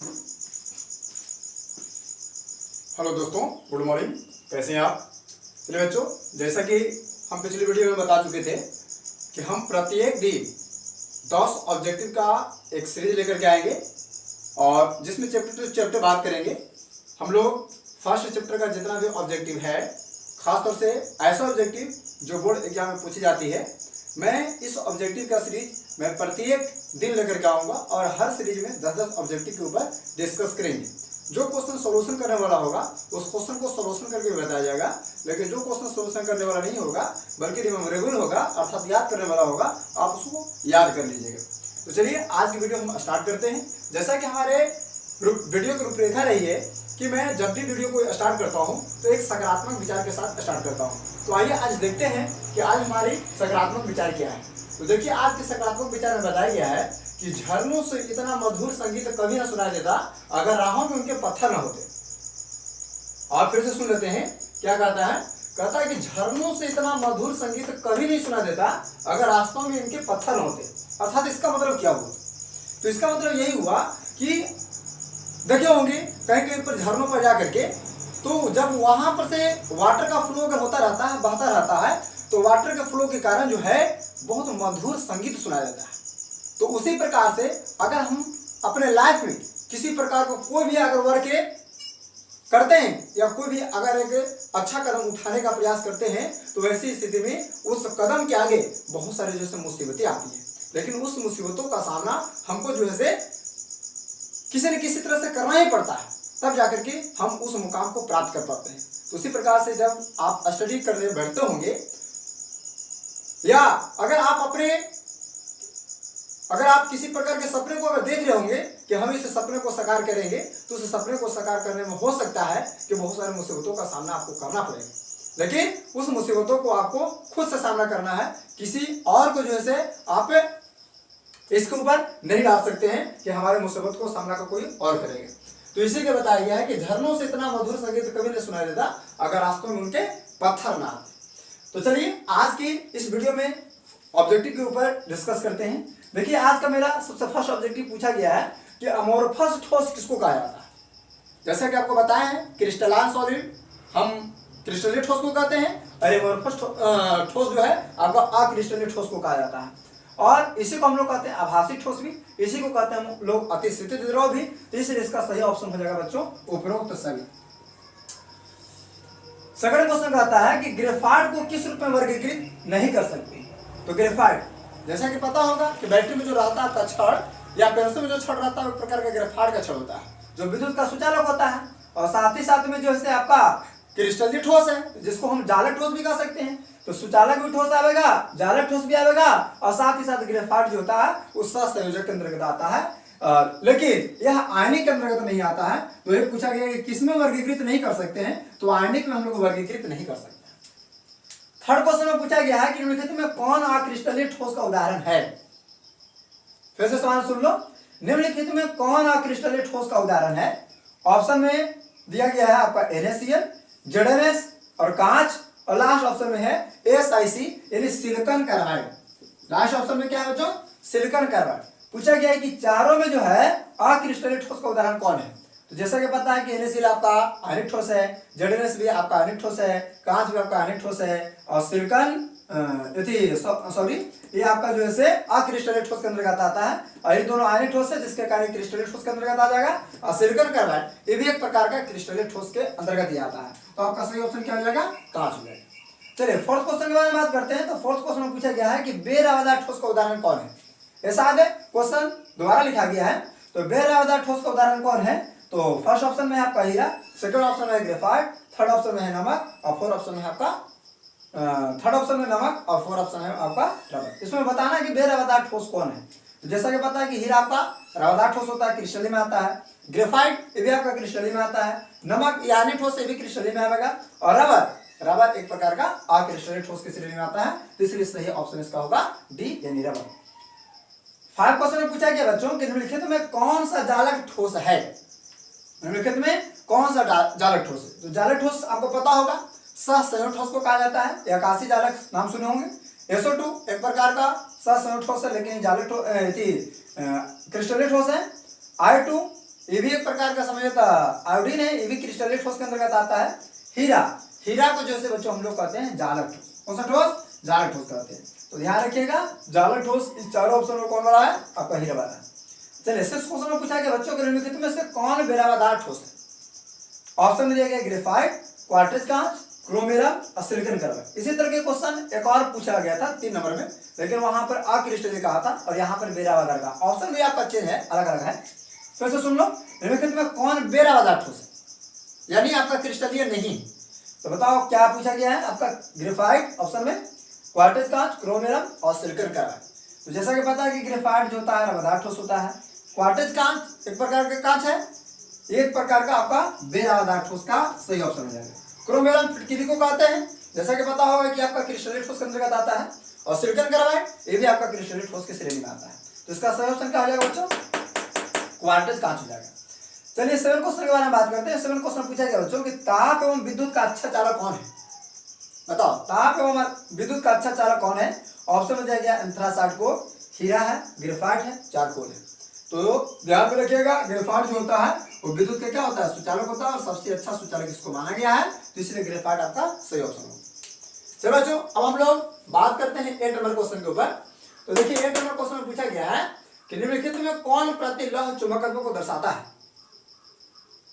Hello दोस्तों, good morning. कैसे हैं आप? चलिए बच्चों, जैसा कि हम पिछली वीडियो में बता चुके थे कि हम प्रत्येक दिन 10 ऑब्जेक्टिव का एक सीरीज लेकर के आएंगे और जिसमें चैप्टर टू चैप्टर बात करेंगे। हम लोग फर्स्ट चैप्टर का जितना भी ऑब्जेक्टिव है, खासतौर से ऐसा ऑब्जेक्टिव जो बोर्ड एग्जाम में पूछी जाती है, मैं इस ऑब्जेक्टिव का सीरीज मैं प्रत्येक दिन लेकर के आऊँगा और हर सीरीज में 10-10 ऑब्जेक्टिव के ऊपर डिस्कस करेंगे। जो क्वेश्चन सॉल्यूशन करने वाला होगा उस क्वेश्चन को सॉल्यूशन करके बताया जाएगा, लेकिन जो क्वेश्चन सॉल्यूशन करने वाला नहीं होगा बल्कि रिमेमोरेबल होगा अर्थात याद करने वाला होगा, आप उसको याद कर लीजिएगा। तो चलिए आज की वीडियो हम स्टार्ट करते हैं। जैसा कि हमारे वीडियो की रूपरेखा रही है कि मैं जब भी वीडियो को स्टार्ट करता हूँ तो एक सकारात्मक विचार के साथ स्टार्ट करता हूँ। तो आइए आज देखते हैं कि आज हमारी सकारात्मक विचार क्या है। तो देखिए, आज के सकारात्मक विचार में बताया गया है कि झरनों से इतना मधुर संगीत कभी ना सुनाई देता अगर राहों में उनके पत्थर न होते। और फिर से सुन लेते हैं क्या कहता है। कहता है कि झरनों से इतना मधुर संगीत कभी नहीं सुना देता अगर रास्तों में इनके पत्थर न होते। अर्थात इसका मतलब क्या हुआ? तो इसका मतलब यही हुआ कि देखे होंगे कहीं कहीं पर झरनों पर जा करके, तो जब वहां पर से वाटर का फ्लो अगर होता रहता है, बहता रहता है, तो वाटर के फ्लो के कारण जो है बहुत मधुर संगीत सुनाया जाता है। तो उसी प्रकार से अगर हम अपने लाइफ में किसी प्रकार को कोई भी अगर वर्क करते हैं या कोई भी अगर एक अच्छा कदम उठाने का प्रयास करते हैं, तो वैसी स्थिति में उस कदम के आगे बहुत सारे जैसे मुसीबतें आती हैं, लेकिन उस मुसीबतों का सामना हमको जो है किसी न किसी तरह से करना ही पड़ता है, तब जाकर के हम उस मुकाम को प्राप्त कर पाते हैं। तो उसी प्रकार से जब आप स्टडी करने बैठते होंगे या अगर आप किसी प्रकार के सपने को अगर देख रहे होंगे कि हम इस सपने को साकार करेंगे, तो उस सपने को साकार करने में हो सकता है कि बहुत सारी मुसीबतों का सामना आपको करना पड़ेगा, लेकिन उस मुसीबतों को आपको खुद से सामना करना है। किसी और को जो है आप इसके ऊपर नहीं डाल सकते हैं कि हमारे मुसीबत को सामना का कोई और करेगा। तो इसी के बताया गया है कि झरनों से इतना मधुर संगीत कभी नहीं सुनाई देता अगर रास्तों में उनके पत्थर ना आते। तो चलिए आज की इस वीडियो में ऑब्जेक्टिव के ऊपर डिस्कस करते हैं। देखिए, आज का मेरा सबसे फर्स्ट ऑब्जेक्टिव पूछा गया है कि अमोर्फस ठोस किसको कहा जाता है। जैसा कि आपको बताया है, क्रिस्टलाइन सॉलिड हम क्रिस्टलीय ठोस को कहते हैं और अमोर्फस ठोस जो है आपका अक्रिस्टलीय ठोस को कहा जाता है। और इसी को हम लोग कहते हैं आभासी ठोस भी, इसी को कहते हैं हम लोग अतिस्थितिज द्रव भी। तो इसलिए इसका सही ऑप्शन हो जाएगा बच्चों उपरोक्त सभी। सेकंड क्वेश्चन कहता है कि ग्रेफाइट को किस रूप में वर्गीकृत नहीं कर सकते। तो ग्रेफाइट जैसा कि पता होगा कि बैटरी में जो रहता है आपका छड़ या पेंसिल में जो छड़ रहता है एक प्रकार का ग्रेफाइट का छड़ होता है जो विद्युत का सुचालक होता है, और साथ ही साथ में जो है आपका क्रिस्टलीय ठोस है जिसको हम जालक ठोस भी कह सकते हैं। तो सुचालक भी ठोस आएगा, जालक ठोस भी आएगा, और साथ ही साथ ग्रेफाइट जो होता है उस संयोजक के अंतर्गत आता है, लेकिन यह आयनिक के अंतर्गत नहीं आता है। तो ये पूछा गया कि किसमें वर्गीकृत नहीं कर सकते हैं, तो आयनिक में हम लोग वर्गीकृत नहीं कर सकते। थर्ड क्वेश्चन में पूछा गया है कि निम्नलिखित में कौन अक्रिस्टलीय ठोस का उदाहरण है। फिर से सवाल सुन लो, निम्नलिखित में कौन अक्रिस्टलीय ठोस का उदाहरण है। ऑप्शन में दिया गया है आपका NaCl, ZnS और कांच, और लास्ट ऑप्शन में है SiC यानी सिलिकॉन कार्बाइड। लास्ट ऑप्शन में क्या है बच्चों? Silicon carbide. पूछा गया है कि चारों में जो है अक्रिस्टलीय ठोस का उदाहरण कौन है। तो जैसा कि पता है कि NaCl आपका आयनिक ठोस है, ZnS भी आपका आयनिक ठोस है, कांच भी आपका आयनिक ठोस है, और सिलिकॉन ये आपका जो है अक्रिस्टलीय ठोस के अंतर्गत आता है। और ये दोनों आयनिक ठोस है जिसके कारण क्रिस्टलीय ठोस के अंतर्गत आ जाएगा, और सिलिकॉन कार्बाइड ये भी एक प्रकार का क्रिस्टलीय ठोस के अंतर्गत ही आता है। तो आपका सही ऑप्शन क्या हो जाएगा? कांच हो जाएगा। चलिए फोर्थ क्वेश्चन के बारे में बात करते हैं। तो फोर्थ क्वेश्चन में पूछा गया है कि बेरावदार ठोस का उदाहरण कौन है। ऐसा आगे क्वेश्चन दोबारा लिखा गया है। तो बेरावदार ठोस का उदाहरण कौन है। तो फर्स्ट ऑप्शन में है आपका हीरा, सेकंड ऑप्शन में है ग्रेफाइट, थर्ड ऑप्शन में है नमक, और फोर्थ ऑप्शन में आपका थर्ड ऑप्शन में नमक, और फोर्थ ऑप्शन है आपका रबर। इसमें बताना है कि बेरावदार ठोस कौन है। तो जैसा कि पता है कि हीरा आपका रावदार ठोस होता है, क्रिस्टलीय में आता है, ग्रेफाइट ये भी आपका क्रिस्टलीय में आता है, नमक ये आयनिक ठोस ये भी क्रिस्टलीय में आएगा, और रबर एक प्रकार का अक्रिस्टलीय ठोस की श्रेणी में आता है। तो इसलिए सही ऑप्शन इसका होगा डी यानी रबर। 5 क्वेश्चन में पूछा गया बच्चों कि निम्नलिखित में कौन सा जालक ठोस है। निम्नलिखित में कौन सा जालक ठोस है। तो जालक ठोस आपको पता होगा सहसंयोजक ठोस को कहा जाता है, या आकाशीय जालक नाम सुने होंगे। SO2 एक प्रकार का सहसंयोजक ठोस है, लेकिन जालक क्रिस्टलीय ठोस है। I2 ये भी एक प्रकार का समझो तो आयोडीन है, ये भी क्रिस्टलीय ठोस के अंतर्गत आता है। हीरा को जो से बच्चों हम लोग कहते हैं जालक ठोस। कौन सा ठोस? जालक ठोस कहते हैं। तो ध्यान रखिएगा, जालक ठोस इस चारों ऑप्शन में कौन बड़ा है? आपका हीरा वाला है। चलिए सिक्स क्वेश्चन में पूछा गया बच्चों के निम्नलिखित में से कौन बेरावादार ठोस है? ऑप्शन में दिया गया ग्रेफाइट, क्वार्ट्ज कांच, क्रोमियम और सिलिकॉन कार्बाइड। इसी तरह के क्वेश्चन एक और पूछा गया था 3 नंबर में, लेकिन वहां पर अक्रिस्टलीय कहा था और यहाँ पर बेरावादार का। ऑप्शन भी आपका चेंज है, अलग अलग है। फिर से सुन लो, निम्नलिखित में कौन बेरावादार ठोस है, यानी आपका क्रिस्टलीय नहीं। तो बताओ क्या पूछा गया है? आपका ग्रेफाइट ऑप्शन में, क्वार्ट्ज कांच, क्रोमियम और सिलिकॉन कार्बाइड। तो जैसा कि पता है कि ग्रेफाइट जो होता है रवादार ठोस होता है, क्वार्ट्ज कांच एक प्रकार का कांच है, एक प्रकार का आपका बेरावादार ठोस का सही ऑप्शन हो जाएगा। क्रोमियम फिटकिरी को कहते हैं, जैसा कि पता होगा कि आपका क्रिस्टलीय ठोस के अंतर्गत आता है, और सिलिकॉन कार्बाइड ये भी आपका क्रिस्टलीय ठोस की श्रेणी में आता है। तो इसका सही ऑप्शन क्या हो जाएगा बच्चों? क्वार्ट्ज कांच हो जाएगा। चलिए 7 क्वेश्चन के बारे में बात करते हैं। 7 क्वेश्चन पूछा गया बच्चों कि ताप एवं विद्युत का अच्छा चालक कौन है? बताओ, ताप एवं विद्युत का अच्छा चालक कौन है? ऑप्शन में दिया गया एंथ्रासाइट को, हीरा है, ग्रेफाइट है, चारकोल है। तो ध्यान में रखिएगा, ग्रेफाइट जो होता है वो विद्युत का क्या होता है? सुचालक होता है, और सबसे अच्छा सुचालक इसको माना गया है, तो इसलिए ग्रेफाइट आपका सही ऑप्शन होगा। चलो बच्चों, अब हम लोग बात करते हैं 8 नंबर क्वेश्चन के ऊपर। तो देखिए 8 नंबर क्वेश्चन में पूछा गया है कि निम्नलिखित में कौन प्रतिलोह चुंबकत्व को दर्शाता है?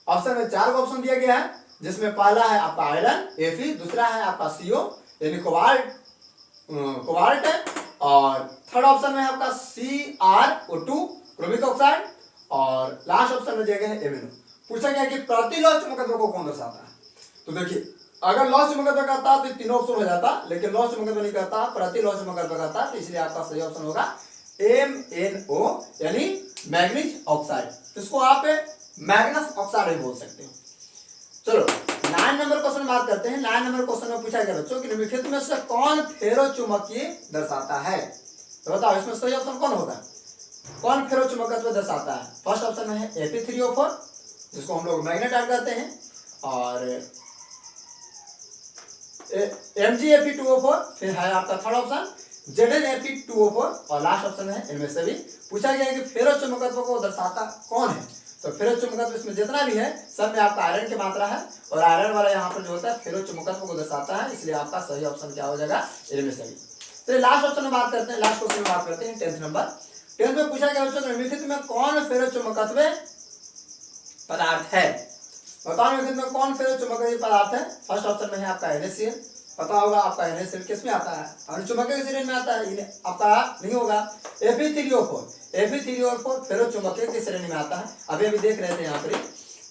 ऑप्शन में 4 ऑप्शन दिया गया है, जिसमें पहला है आपका आयरन Fe, दूसरा है आपका CO यानी कोबाल्ट है, और थर्ड ऑप्शन में है आपका CrO2 क्रोमिक ऑक्साइड, और लास्ट ऑप्शन में दिया गया है एमिनो। पूछा गया कि प्रतिलोह चुंबकत्व को कौन दर्शाता है? तो देखिए, अगर लौह चुंबकत्व कहता तो तीनों ऑप्शन हो जाता, लेकिन लौह चुंबकत्व नहीं कहता, प्रतिलोह चुंबकत्व कहता, तो इसलिए आपका सही ऑप्शन होगा MnO यानी मैग्नीज ऑक्साइड। इसको आप मैग्नस ऑक्साइड भी बोल सकते हो। चलो 9 नंबर क्वेश्चन बात करते हैं। 9 नंबर क्वेश्चन में पूछा गया बच्चों कि निम्नलिखित में से कौन फेरोचुंबकीय दर्शाता है? तो बताओ इसमें सही ऑप्शन कौन होगा? कौन फेरोचुंबकत्व दर्शाता है? फर्स्ट ऑप्शन में है Fe3O4 जिसको हम लोग मैग्नेटाइट कहते हैं, और MgFe2O4, फिर है आपका थर्ड ऑप्शन ZnFe2O4, और लास्ट ऑप्शन है इनमें से भी। पूछा गया है कि फेरोचुंबकत्व को दर्शाता कौन है? तो फेरोचुंबकत्व इसमें जितना भी है सब में आपका आयरन की मात्रा है, और आयरन वाला यहाँ पर जो होता है फेरोचुंबकत्व को दर्शाता है, इसलिए आपका सही ऑप्शन क्या हो जाएगा? इनमें से भी। तो लास्ट ऑप्शन में बात करते हैं, लास्ट क्वेश्चन में बात करते हैं 10th नंबर। 10th में पूछा गया बच्चों निम्नलिखित में कौन फेरोचुंबकत्व पदार्थ है? बताओ निम्नलिखित में कौन फेरोचुंबकीय पदार्थ है? फर्स्ट ऑप्शन में है आपका NaCl। पता होगा आपका NaCl किस में आता है? अनुचुंबकीय श्रेणी में आता है, आपका नहीं होगा। Fe3O4 फेरोचुंबकीय की श्रेणी में आता है। अभी अभी देख रहे थे यहाँ पर,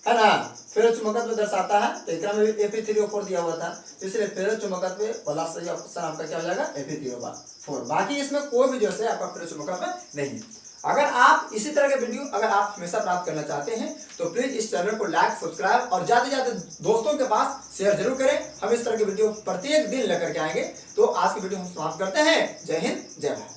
है ना, फेरोचुंबकत्व दर्शाता है, तो एकरा में भी Fe3O4 दिया हुआ था, इसलिए फेरोचुंबकत्व वाला सही ऑप्शन आपका क्या हो जाएगा? Fe3O4। बाकी इसमें कोई भी जो है आपका फेरोचुंबकत्व नहीं है। अगर आप इसी तरह के वीडियो अगर आप हमेशा प्राप्त करना चाहते हैं तो प्लीज इस चैनल को लाइक, सब्सक्राइब और ज्यादा से ज्यादा दोस्तों के पास शेयर जरूर करें। हम इस तरह के वीडियो प्रत्येक दिन लेकर के आएंगे। तो आज की वीडियो हम समाप्त करते हैं। जय हिंद, जय भारत।